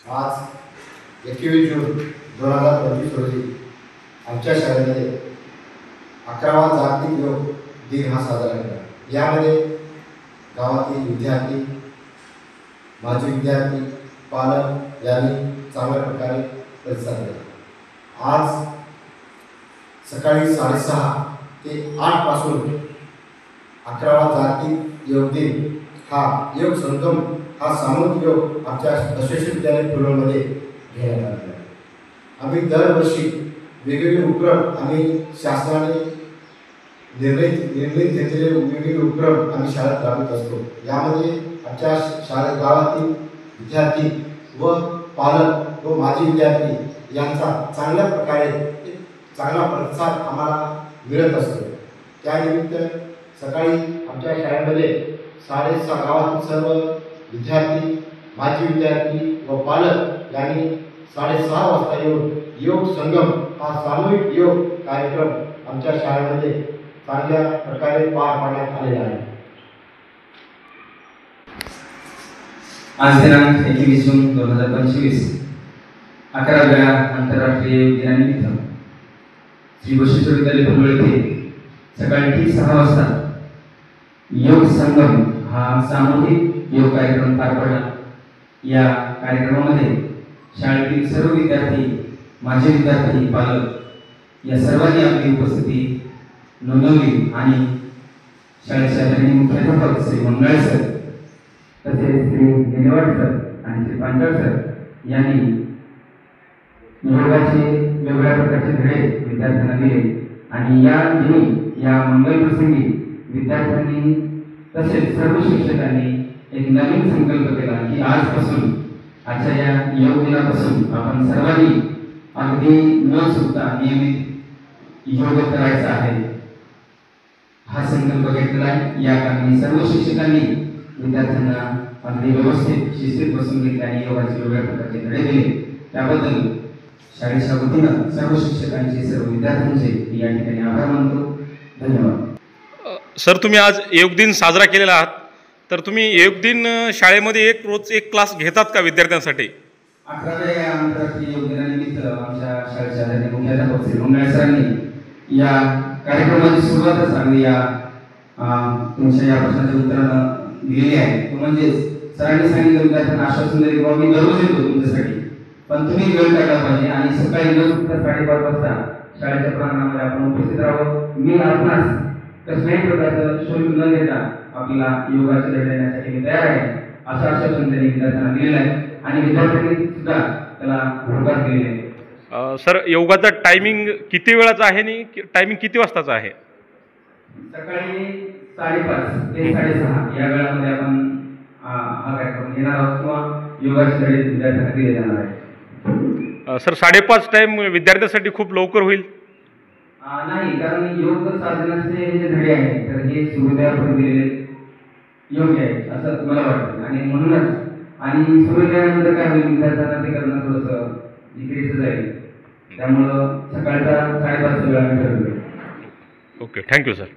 आज 21 जून 2025 रोजी आमच्या शाळेमध्ये 11वा जागतिक योग दिन हा साजरा केला। यामध्ये गावातील विद्यार्थी, माजी विद्यार्थी, पालक यांनी चांगल्या प्रकारे प्रतिसाद दिला। आज सकाळी 6:30 ते 8 पासून 11वा जागतिक योग दिन हा योग संगम हा सामूहिक योग आमच्या बसवेश्वर विद्यालय फुलवडमध्ये घेण्यात आला आहे। आम्ही दरवर्षी वेगवेगळे उपक्रम आम्ही शासनाने निर्णय घेतलेले वेगवेगळे उपक्रम आम्ही शाळेत राबवत असतो। यामध्ये आमच्या शाळेत गावातील विद्यार्थी व पालक व माजी विद्यार्थी यांचा चांगल्या प्रकारे चांगला प्रतिसाद आम्हाला मिळत असतो। त्यानिमित्त सकाळी आमच्या शाळेमध्ये 6:30 गावातील सर्व विद्यार्थी, माजी विद्यार्थी व पालक यांनी 6:30 वाजता येऊन योग संगम हा सामूहिक योग कार्यक्रम आमच्या शाळेमध्ये चांगल्या प्रकारे पार पाडण्यात आलेला आहे। आज दिनांक 21 जून 2025 11व्या आंतरराष्ट्रीय योग दिनानिमित्त श्री बसवेश्वर विद्यालय फुलवड येथे सकाळी ठीक 6 वाजता योग संगम हा सामूहिक योग कार्यक्रम पार पडला। या कार्यक्रमामध्ये शाळेतील सर्व विद्यार्थी, माजी विद्यार्थी, पालक या सर्वांनी आपली उपस्थिती नोंदवली आणि शाळेचे मुख्याध्यापक श्री मंगळ सर, तसेच श्री निलेवाड सर आणि श्री पांचाळ सर यांनी योगाचे वेगवेगळ्या प्रकारचे धडे विद्यार्थ्यांना दिले आणि या दिनी या मंगल प्रसंगी विद्यार्थ्यांनी तसेच सर्व शिक्षकांनी एक नवीन संकल्प केला की आजपासून आजच्या या योग दिनापासून आपण सर्वांनी अगदी न चुकता नियमित योग करायचा आहे हा संकल्प घेतलेला आहे। या कामी सर्व शिक्षकांनी विद्यार्थ्यांना अगदी व्यवस्थित शिस्तीत बसून घेतले आणि योगाचे वेगवेगळ्या प्रकारचे धडे दिले। त्याबद्दल शाळेच्या वतीनं सर्व शिक्षकांचे, सर्व विद्यार्थ्यांचे या ठिकाणी आभार मानतो। धन्यवाद। सर, तुम्ही आज योग दिन साजरा केलेला आहात, तर तुम्ही योग दिन शाळेमध्ये रोज एक क्लास घेतात का विद्यार्थ्यांसाठी? 11व्या आंतरराष्ट्रीय योग दिनानिमित्त आमच्या शाळेच्या मुख्याध्यापक श्री मंगळ सरांनी या कार्यक्रमाची सुरुवातच अगदी या तुमच्या या प्रश्नाच्या उत्तरानं दिलेली आहे। तो म्हणजे सरांनी सांगितलं विद्यार्थ्यांना आश्वासन दिले की मी दररोज येतो तुमच्यासाठी, पण तुम्ही वेळ काढला पाहिजे आणि सकाळी न चुकता 5:30 वाजता शाळेच्या प्रांगणामध्ये आपण उपस्थित राहावं। मी आपणास कसल्याही प्रकारचं शुल्क न घेता आपल्याला योगाचे धडे देण्यासाठी मी तयार आहे असं आश्वासन त्यांनी विद्यार्थ्यांना दिलेलं आहे आणि विद्यार्थ्यांनी सुद्धा त्याला होकार दिलेले आहे। सर, योगाचा टायमिंग किती वेळाचा आहे आणि टायमिंग किती वाजताचा आहे? सकाळी 5:30 ते 6:30 या वेळामध्ये आपण हा कार्यक्रम घेणार आहोत किंवा योगाचे धडे विद्यार्थ्यांना दिले जाणार आहे। सर, 5:30 टाइम विद्यार्थ्यांसाठी खूप लवकर होईल? नाही, कारण योग साधनाचे जे धडे आहेत तर हे सुरुवातीला दिलेले योग्य आहे असं मला वाटतं आणि म्हणूनच आणि सुरुवातीनंतर काय होईल विद्यार्थ्यांना ते करणं थोडंसं जिकिरीचं जाईल, त्यामुळं सकाळचा 5:30 वेळा ठरवलं। Okay, thank you sir.